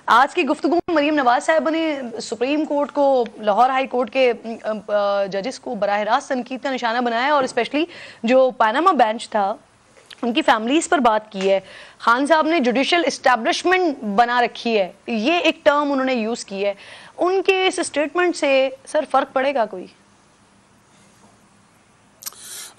आज की गुफ्तगू में मरीम नवाज साहब ने सुप्रीम कोर्ट को, लाहौर हाई कोर्ट के जजेस को बराह रास्त तनकीद का निशाना बनाया और स्पेशली जो पनामा बेंच था उनकी फैमिलीज पर बात की है। खान साहब ने जुडिशल इस्टेब्लिशमेंट बना रखी है, ये एक टर्म उन्होंने यूज की है। उनके इस स्टेटमेंट से सर फर्क पड़ेगा कोई?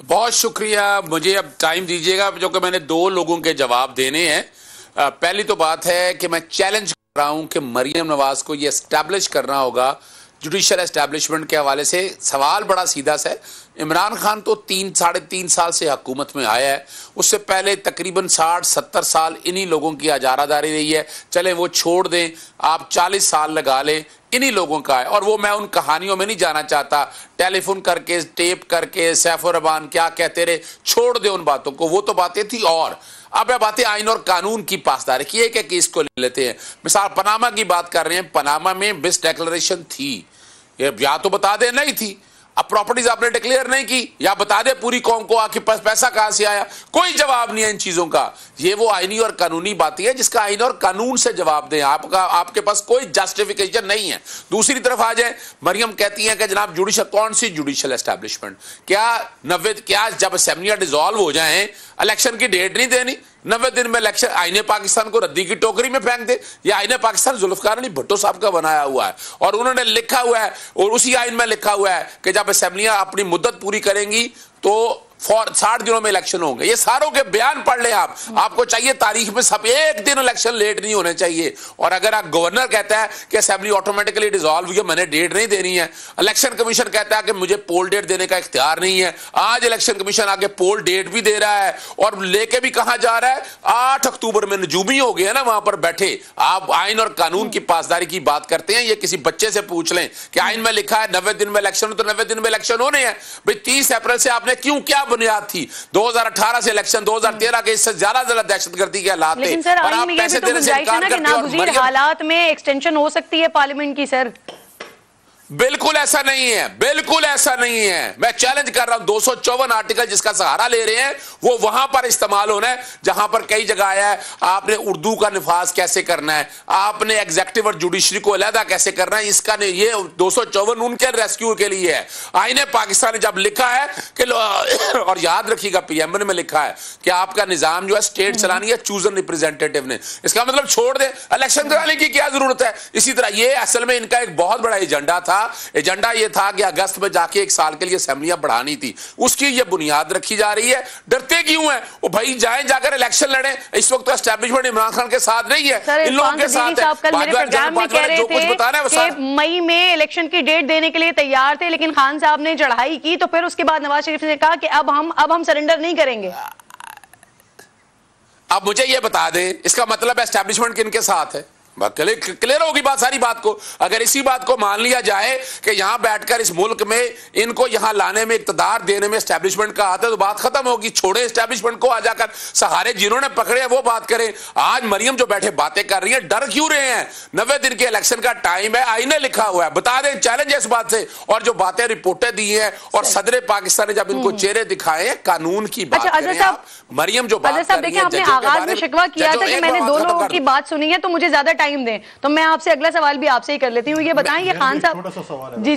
बहुत शुक्रिया, मुझे अब टाइम दीजिएगा जो कि मैंने 2 लोगों के जवाब देने हैं। पहली तो बात है कि मैं चैलेंज कर रहा हूं कि मरीम नवाज को ये एस्टैब्लिश करना होगा जुडिशल एस्टैब्लिशमेंट के हवाले से। सवाल बड़ा सीधा सा है। इमरान खान तो 3-3.5 साल से हुकूमत में आया है, उससे पहले तकरीबन 60-70 साल इन्हीं लोगों की इजारादारी रही है। चलें वो छोड़ दें, आप 40 साल लगा लें, इन्हीं लोगों का है। और वो मैं उन कहानियों में नहीं जाना चाहता, टेलीफोन करके, टेप करके, सैफ और रहमान क्या कहते रहे, छोड़ दे उन बातों को, वो तो बातें थी। और अब बातें आइन और कानून की पासदारी की एक केस को ले लेते हैं। मिसाल पनामा की बात कर रहे हैं, पनामा में मिस डिक्लेरेशन थी, या तो बता दे नहीं थी। अब प्रॉपर्टीज आपने डिक्लेयर नहीं की, या बता दे पूरी कौम को आपके पास पैसा कहां से आया, कोई जवाब नहीं है इन चीजों का। ये वो आईनी और कानूनी बातें है जिसका आइन और कानून से जवाब दें। आपके पास कोई जस्टिफिकेशन नहीं है। दूसरी तरफ आ जाए, मरियम कहती हैं कि जनाब जुडिशल, कौन सी जुडिशल एस्टैब्लिशमेंट? क्या जब असेंबलियां डिसॉल्व हो जाएं इलेक्शन की डेट नहीं देनी? 90 दिन में इलेक्शन आईने पाकिस्तान को रद्दी की टोकरी में फेंक दे। ये आईने पाकिस्तान जुल्फकार अली भुट्टो साहब का बनाया हुआ है और उन्होंने लिखा हुआ है, और उसी आइन में लिखा हुआ है कि जब असेंबलियां अपनी मुद्दत पूरी करेंगी तो 60 दिनों में इलेक्शन होंगे। ये सारों के बयान पढ़ लें आप। आपको चाहिए तारीख में सब एक दिन इलेक्शन लेट नहीं होने चाहिए। और अगर आप गवर्नर कहता है कि असेंबली ऑटोमेटिकली डिसॉल्व हुई है, मैंने डेट नहीं देनी है, इलेक्शन कमीशन कहता है कि मुझे पोल डेट देने का इख्तियार नहीं है, आज इलेक्शन कमीशन आगे पोल डेट भी दे रहा है और लेके भी कहां जा रहा है, 8 अक्टूबर में नजूमी हो गया ना वहां पर बैठे। आप आइन और कानून की पासदारी की बात करते हैं, ये किसी बच्चे से पूछ लें कि आइन में लिखा है 90 दिन में इलेक्शन, तो 90 दिन में इलेक्शन होने हैं भाई। 30 अप्रैल से आपने क्यों, क्या बुनियाद थी? 2018 से इलेक्शन, 2013 के इससे ज्यादा दहशतगर्दी के हालात थे और आप पैसे देने से इनकार करते हो। हालात में एक्सटेंशन हो सकती है पार्लियामेंट की सर? बिल्कुल ऐसा नहीं है, बिल्कुल ऐसा नहीं है। मैं चैलेंज कर रहा हूं, 254 आर्टिकल जिसका सहारा ले रहे हैं वो वहां पर इस्तेमाल होना है जहां पर कई जगह आया है आपने उर्दू का निफाज कैसे करना है, आपने एग्जेक्टिव और जुडिशरी को अलहदा कैसे करना है। इसका नहीं, ये 254 उनके रेस्क्यू के लिए है। आईने पाकिस्तान ने जब लिखा है कि और याद रखिएगा पीएमएन में लिखा है कि आपका निजाम जो है स्टेट चलानी है चूजन रिप्रेजेंटेटिव ने। इसका मतलब छोड़ दे, इलेक्शन कराने की क्या जरूरत है? इसी तरह ये असल में इनका एक बहुत बड़ा एजेंडा था। एजेंडा ये था कि अगस्त में जाके 1 साल के लिए असेंबलियां बढ़ानी थी, उसकी ये बुनियाद रखी जा रही है। डरते क्यों हैं वो भाई? जाएं जाकर इलेक्शन लड़ें। इस वक्त तो एस्टैब्लिशमेंट इमरान खान के साथ नहीं है, इन लोगों के साथ है। जो कुछ बताना है मई में इलेक्शन की डेट देने के लिए तैयार थे, लेकिन खान साहब ने चढ़ाई की तो फिर उसके बाद नवाज शरीफ ने कहा कि अब हम सरेंडर नहीं करेंगे। अब मुझे ये बता दें, इसका मतलब एस्टैब्लिशमेंट किनके साथ है? क्लियर होगी बात, सारी बात को। अगर इसी बात को मान लिया जाए कि यहां बैठकर इस मुल्क में इनको यहां लाने में, इक्तदार देने में एस्टैब्लिशमेंट का हाथ है, तो बात खत्म होगी। छोड़े एस्टैब्लिशमेंट को, आ जाकर सहारे जिन्होंने पकड़े हैं वो बात करें। आज मरियम जो बैठे बातें कर रही है, डर क्यों रहे हैं? 90 दिन के इलेक्शन का टाइम है, आईने लिखा हुआ है, बता दें, चैलेंज है इस बात से। और जो बातें रिपोर्टें दी हैं और सदर पाकिस्तान ने जब इनको चेहरे दिखाए हैं, कानून की बात करें आप। मरियम जो बात कर रही है, आपने आगाज में शिकवा किया था कि मैंने 2 लोगों की बात सुनी है तो मुझे ज्यादा टाइम दें, तो मैं आपसे अगला सवाल भी आपसे ही कर लेती हूँ। ये बताएं, ये खान साहब, जी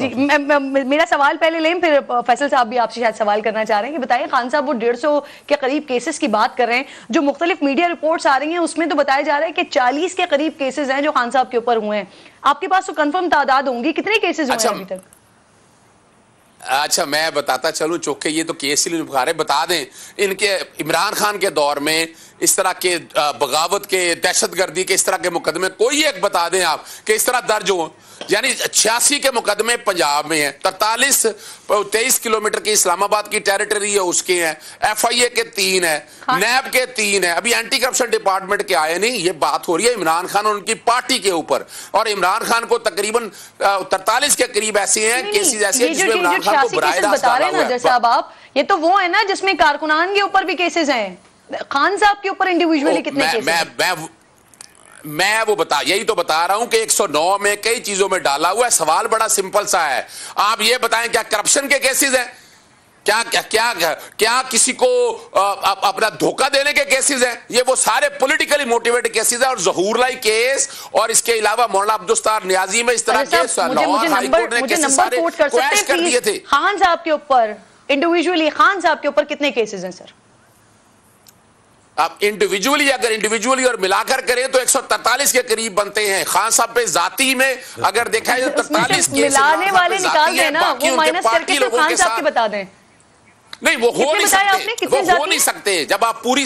मेरा सवाल पहले लें, फिर फैसल साहब भी आपसे शायद सवाल करना चाह रहे हैं कि बताइए, खान साहब वो 150 के करीब केसेस की बात कर रहे हैं, जो मुख्तलिफ मीडिया रिपोर्ट्स आ रही हैं उसमें तो बताया जा रहा है कि 40 के करीब केसेस हैं जो खान साहब के ऊपर हुए हैं। आपके पास तो कंफर्म तादाद होंगी, कितने केसेस हुए हैं अभी तक? अच्छा, मैं बताता चलूं, चौके ये तो केस ही नहीं बता दें। इनके इमरान खान के दौर में इस तरह के बगावत के, दहशतगर्दी के इस तरह के मुकदमे कोई एक बता दें आप कि इस तरह दर्ज हो। यानी 86 के मुकदमे पंजाब में है, 43 किलोमीटर की इस्लामाबाद की टेरिटरी है उसके हैं, FIA के 3 है, नैब के 3 है, अभी एंटी करप्शन डिपार्टमेंट के आए नहीं। ये बात हो रही है इमरान खान और उनकी पार्टी के ऊपर, और इमरान खान को तकरीबन 43 के करीब ऐसे हैं केसेस ऐसे हैं जिसमें इमरान खान को बराह रास्त डाला हुआ है। जैसे अब आप, ये तो वो है ना जिसमें कारकुनान के ऊपर भी केसेस हैं, खान साहब के ऊपर इंडिविजुअली कितने केसेस? मैं वो यही तो बता रहा हूं कि 109 में कई चीजों में डाला हुआ है। सवाल बड़ा सिंपल सा है, आप ये बताएं क्या करप्शन के केसेस हैं? क्या क्या क्या क्या किसी को अपना धोखा देने के केसेस हैं? ये वो सारे पॉलिटिकली मोटिवेटेड केसेस हैं। और ज़हूरलाई केस और इसके अलावा मौलाना अब्दुस्तार नियाजी में इस तरह के लाहौर हाई कोर्ट ने केसेस सारे क्वैश कर दिए थे। खान साहब के ऊपर इंडिविजुअली, खान साहब के ऊपर कितने केसेस हैं सर? अब इंडिविजुअली और मिलाकर करें तो 143 के करीब बनते हैं। खान साहब पे जाती में अगर देखा जाए तो 43 केस मिलाने वाले निकाल दें ना, वो माइनस करके तो खान साहब के बता दें। नहीं, वो हो नहीं सकते, वो हो नहीं सकते। जब आप पूरी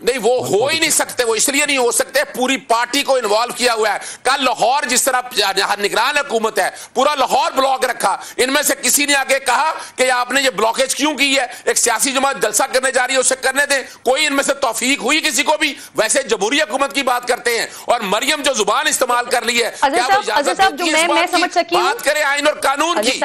नहीं, वो हो ही नहीं सकते। वो इसलिए नहीं हो सकते, पूरी पार्टी को इन्वॉल्व किया हुआ है। कल लाहौर जिस तरह निगरान हुकूमत है, पूरा लाहौर ब्लॉक रखा। इनमें से किसी ने आगे कहा कि आपने ये ब्लॉकेज क्यों की है? एक सियासी जमात जलसा करने जा रही है, उसे करने दें। कोई इनमें से तौफीक हुई किसी को भी? वैसे जमहूरी हुकूमत की बात करते हैं। और मरियम जो जुबान इस्तेमाल कर ली है, क्या वो इजाजत देती है बात करें आइन और कानून की?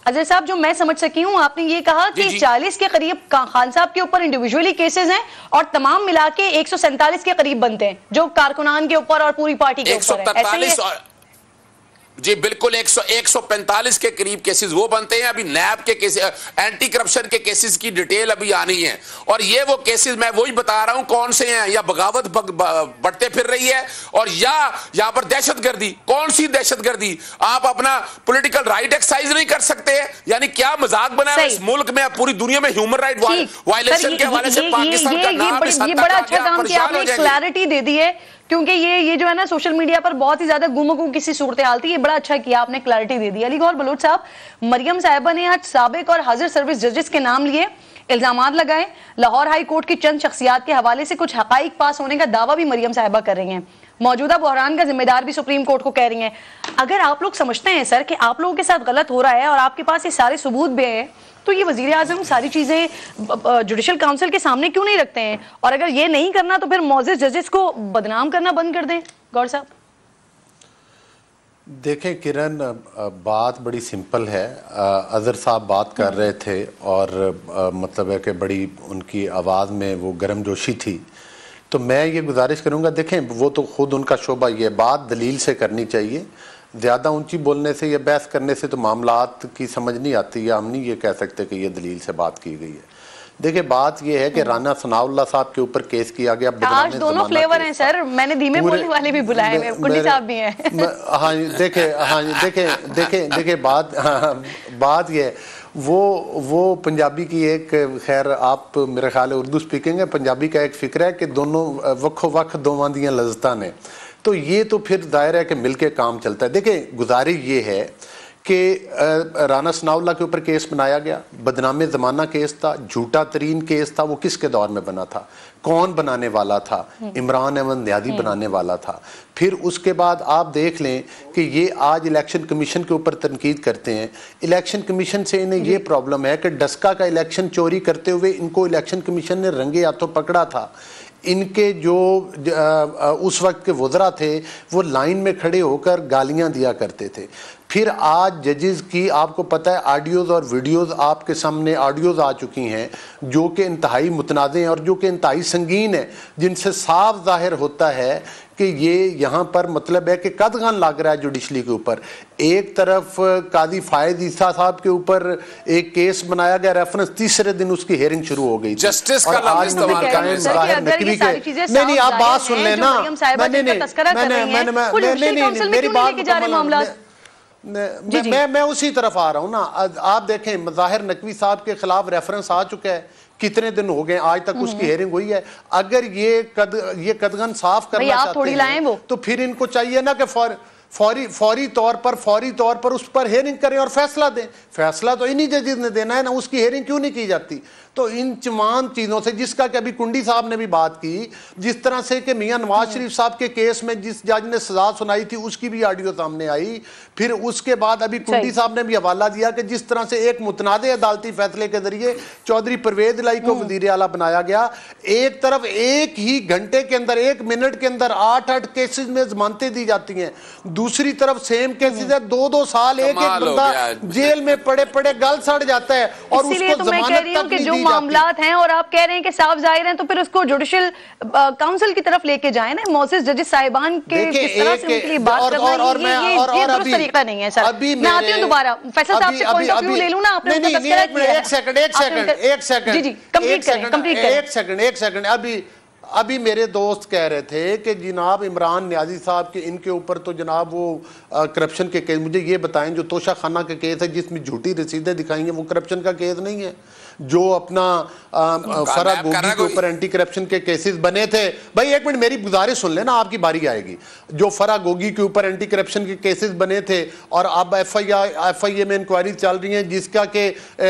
अजय साहब, जो मैं समझ सकी हूं, आपने ये कहा कि 40 के करीब खान साहब के ऊपर इंडिविजुअली केसेस हैं और तमाम मिला के 147 के करीब बनते हैं जो कारकुनान के ऊपर और पूरी पार्टी के ऊपर है। जी बिल्कुल, 145 के करीब केसेस वो बनते हैं। अभी नैब के केसेस, एंटी करप्शन के केसेस की डिटेल अभी आनी है। और ये वो केसेस मैं वही बता रहा हूं कौन से हैं। या बगावत बढ़ते फिर रही है, और या यहां पर दहशतगर्दी। कौन सी दहशतगर्दी? आप अपना पॉलिटिकल राइट एक्सरसाइज नहीं कर सकते? यानी क्या मजाक बना है इस मुल्क में, पूरी दुनिया में ह्यूमन राइट वायलेशन के हवाले से पाकिस्तान का नाम बड़ा अच्छा काम किया आपने, क्लैरिटी दे दी है। क्योंकि ये जो है ना, सोशल मीडिया पर बहुत ही ज्यादा गुमगुम किसी सूरत हाल थी। ये बड़ा अच्छा किया आपने, क्लैरिटी दे दी। अली गौहर बलोच साहब, मरियम साहिबा ने आज साबिक और हाजिर सर्विस जजेस के नाम लिए, इल्जामात लगाए। लाहौर हाई कोर्ट की चंद शख्सियात के हवाले से कुछ हकाइक पास होने का दावा भी मरियम साहिबा कर रही हैं। मौजूदा बहरान का जिम्मेदार भी सुप्रीम कोर्ट को कह रही हैं। अगर आप लोग समझते हैं सर कि आप लोगों के साथ गलत हो रहा है और आपके पास ये सारे सबूत भी हैं, तो ये वजीर आजम सारी चीजें जुडिशल काउंसिल के सामने क्यों नहीं रखते हैं? और अगर ये नहीं करना तो फिर मौजूद जजेस को बदनाम करना बंद कर दें। गौर साहब देखें किरण, बात बड़ी सिंपल है। अजहर साहब बात कर रहे थे और मतलब है कि बड़ी उनकी आवाज़ में वो गर्मजोशी थी। तो मैं ये गुजारिश करूँगा, देखें वो तो खुद उनका शोबा, ये बात दलील से करनी चाहिए। ज़्यादा ऊंची बोलने से या बहस करने से तो मामलात की समझ नहीं आती, या हम नहीं ये कह सकते कि ये दलील से बात की गई है। देखिए बात ये है कि राना सनाउल्लाह साहब के ऊपर केस किया गया। आज दोनों फ्लेवर हैं सर, मैंने धीमे बोलने वाले भी बुलाए हैं, कुंडी साहब भी हैं। हाँ देखे बात ये वो पंजाबी की एक, खैर आप मेरे ख्याल उर्दू स्पीकिंग है, पंजाबी का एक फिक्र है कि दोनों वक्खो वक्ख दोवां दियां लज़्ज़तां ने। तो ये तो फिर दायरा है कि मिलके काम चलता है। देखिए गुजारिश ये है कि राना सनाउल्लाह के ऊपर केस बनाया गया, बदनामे ज़माना केस था, झूठा तरीन केस था। वो किसके दौर में बना था? कौन बनाने वाला था? इमरान अहमद न्यादी बनाने वाला था। फिर उसके बाद आप देख लें कि ये आज इलेक्शन कमीशन के ऊपर तनकीद करते हैं। इलेक्शन कमीशन से इन्हें ये प्रॉब्लम है कि डस्का का इलेक्शन चोरी करते हुए इनको इलेक्शन कमीशन ने रंगे हाथों पकड़ा था। इनके जो उस वक्त के वज़रा थे वो लाइन में खड़े होकर गालियां दिया करते थे। फिर आज जजेस की आपको पता है ऑडियोज़ और वीडियोज़ आपके सामने ऑडियोज़ आ चुकी हैं जो कि इंतहाई मुतनाज़ हैं और जो कि इंतहाई संगीन है, जिनसे साफ ज़ाहिर होता है कि ये यहाँ पर मतलब है कि कदगन लग रहा है जुडिशली के ऊपर। एक तरफ काजी फायद ईसा साहब के ऊपर एक केस बनाया गया, रेफरेंस तीसरे दिन उसकी हेयरिंग शुरू हो गई। जस्टिस का लफ्ज़ इस्तेमाल कर रहे हैं। नहीं आप बात सुन लेना, मेरी बात मैं उसी तरफ आ रहा हूँ ना। आप देखें मज़ाहिर नकवी साहब के खिलाफ रेफरेंस आ चुका है, कितने दिन हो गए आज तक उसकी हेयरिंग हुई है। अगर ये कदगन साफ करना चाहते हैं तो फिर इनको चाहिए ना कि फौरी तौर पर उस पर हेयरिंग करें और फैसला दें। फैसला तो इन्हीं जजेस ने देना है ना, उसकी हेयरिंग क्यों नहीं की जाती? तो इन तमाम चीज़ों से, जिसका कि अभी कुंडी साहब ने भी बात की, जिस तरह से कि मियां नवाज शरीफ साहब के केस में जिस जज ने सजा सुनाई थी उसकी भी ऑडियो सामने आई। फिर उसके बाद अभी कुंडी साहब ने भी हवाला दिया कि जिस तरह से एक मुतनाज़े अदालती फैसले के जरिए चौधरी परवेज इलाही को वज़ीर आला बनाया गया। एक तरफ एक ही घंटे के अंदर, 1 मिनट के अंदर 8 केसेस में जमानतें दी जाती हैं, दूसरी तरफ सेम केसेस है 2-2 साल एक बंदा जेल में पड़े गल सड़ जाता है और उसको जमानत तक नहीं दी मामलात हैं और आप कह रहे हैं कि साफ जाहिर हैं, तो फिर उसको जुडिशियल काउंसिल की तरफ लेके जाए ना, मोसेस जजेस साहिबान के किस तरह से उनके लिए बात करना, ये दुरुस्त तरीका नहीं है सर। मैं आती हूँ दोबारा, फैसल साहब से पॉइंट ऑफ व्यू ले लूं ना, आपने उनका तस्करा किया है। एक सेकंड अभी मेरे दोस्त कह रहे थे कि जनाब इमरान न्याजी साहब के इनके ऊपर तो जनाब वो करप्शन के केस, मुझे ये बताएं जो तोशा खाना का केस है जिसमें झूठी रसीदें दिखाई हैं, वो करप्शन का केस नहीं है? जो अपना फरा गोगी के ऊपर एंटी करप्शन के केसेस बने थे, भाई एक मिनट मेरी गुजारिश सुन लेना, आपकी बारी आएगी। जो फरा गोगी के ऊपर एंटी करप्शन के केसेस बने थे और अब एफआईए में इंक्वायरी चल रही है जिसका के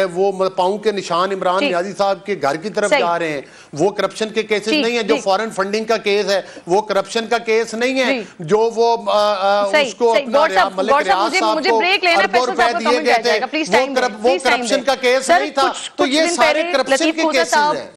वो पाँव के निशान इमरान न्याजी साहब के घर की तरफ जा रहे हैं, वो करप्शन के केसेस नहीं है। जो फॉरेन फंडिंग का केस है वो करप्शन का केस नहीं है। जो वो उसको मलिक रियाज साहब को अरबों रुपए दिए गए थे वो करप्शन का केस नहीं था। तो ये सारे करप्शन के केसेस हैं।